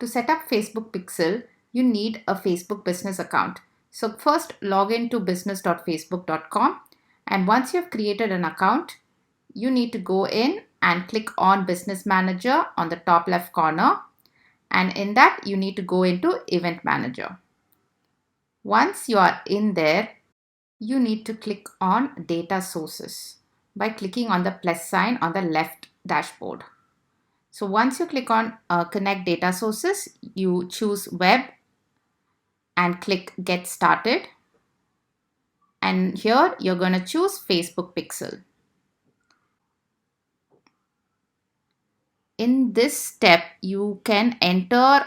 To set up Facebook Pixel, you need a Facebook business account. So first log into business.facebook.com, and once you've created an account, you need to go in and click on Business Manager on the top left corner, and in that you need to go into Event Manager. Once you are in there, you need to click on Data Sources by clicking on the plus sign on the left dashboard. So once you click on Connect Data Sources, you choose Web and click Get Started. And here you're going to choose Facebook Pixel. In this step, you can enter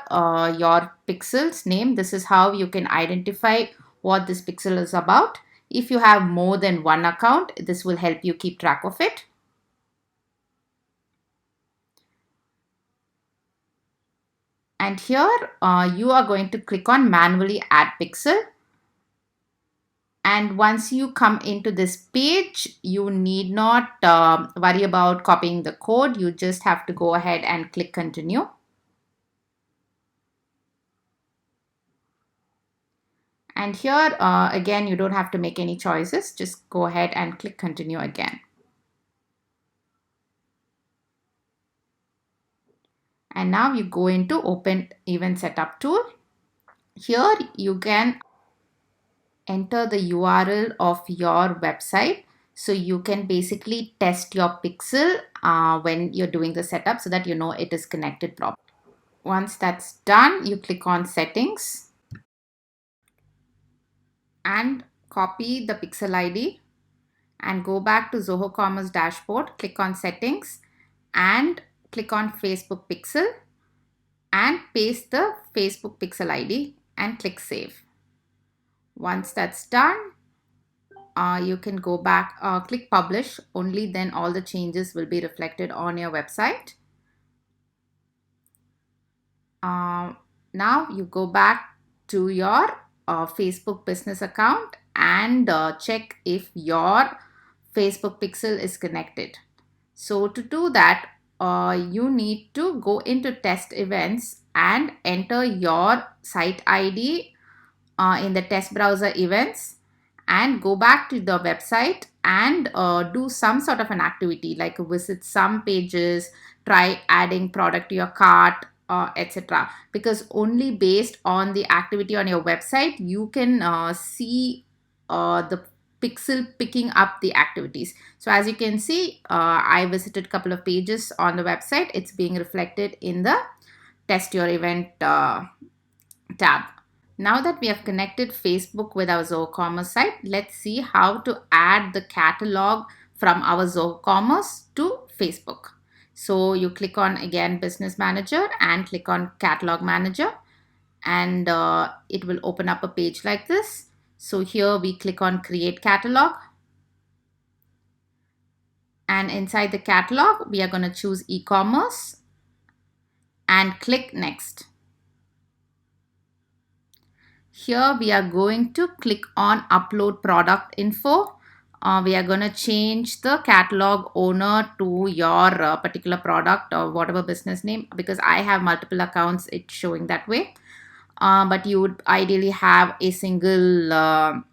your pixel's name. This is how you can identify what this pixel is about. If you have more than one account, this will help you keep track of it. And here you are going to click on manually add pixel. And once you come into this page, you need not worry about copying the code. You just have to go ahead and click continue. And here again, you don't have to make any choices. Just go ahead and click continue again. And now you go into Open Event Setup tool. Here you can enter the URL of your website. So you can basically test your pixel when you're doing the setup so that you know it is connected properly. Once that's done, you click on Settings and copy the pixel ID and go back to Zoho Commerce dashboard, click on Settings and click on Facebook Pixel and paste the Facebook Pixel ID and click Save. Once that's done, you can go back, click Publish. Only then all the changes will be reflected on your website. Now you go back to your Facebook business account and check if your Facebook Pixel is connected. So to do that, you need to go into Test Events and enter your site ID in the test browser events and go back to the website and do some sort of an activity like visit some pages, try adding product to your cart, etc. Because only based on the activity on your website, you can see the pixel picking up the activities. So as you can see, I visited a couple of pages on the website. It's being reflected in the test your event tab. Now that we have connected Facebook with our Zoho Commerce site, let's see how to add the catalog from our Zoho Commerce to Facebook. So you click on again Business Manager and click on Catalog Manager, and it will open up a page like this. So here we click on Create Catalog, and inside the catalog we are going to choose e-commerce and click Next. Here we are going to click on Upload Product Info. We are going to change the catalog owner to your particular product or whatever business name, because I have multiple accounts, it's showing that way. But you would ideally have a single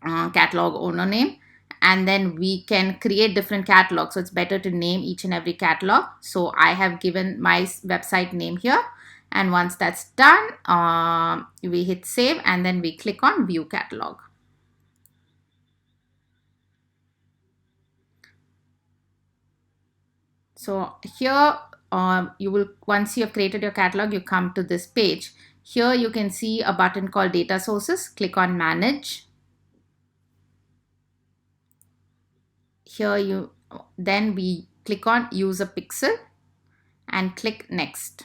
catalog owner name, and then we can create different catalogs. So it's better to name each and every catalog. So I have given my website name here. And once that's done, we hit save and then we click on View Catalog. So here you will, once you have created your catalog, you come to this page. Here you can see a button called Data Sources. Click on Manage. Here then we click on Use a Pixel and click Next.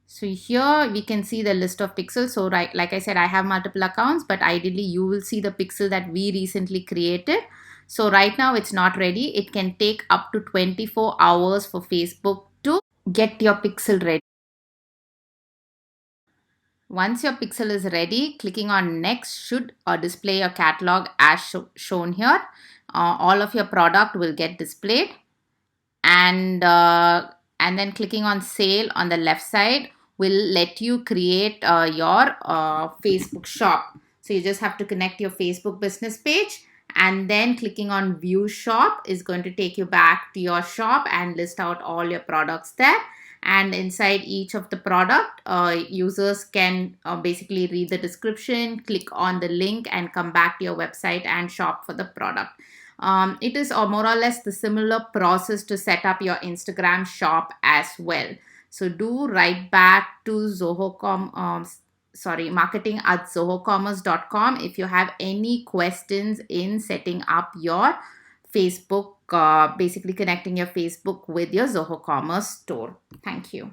So here we can see the list of pixels. So like I said, I have multiple accounts, but ideally you will see the pixel that we recently created. So right now it's not ready. It can take up to 24 hours for Facebook to get your pixel ready. Once your pixel is ready, clicking on Next should display your catalog as shown here. All of your product will get displayed, and and then clicking on sale on the left side will let you create your Facebook shop. So you just have to connect your Facebook business page, and then clicking on view shop is going to take you back to your shop and list out all your products there. And inside each of the product, users can basically read the description, click on the link, and come back to your website and shop for the product. It is more or less the similar process to set up your Instagram shop as well. So do write back to marketing@zohocommerce.com if you have any questions in setting up your Facebook, basically connecting your Facebook with your Zoho Commerce store. Thank you.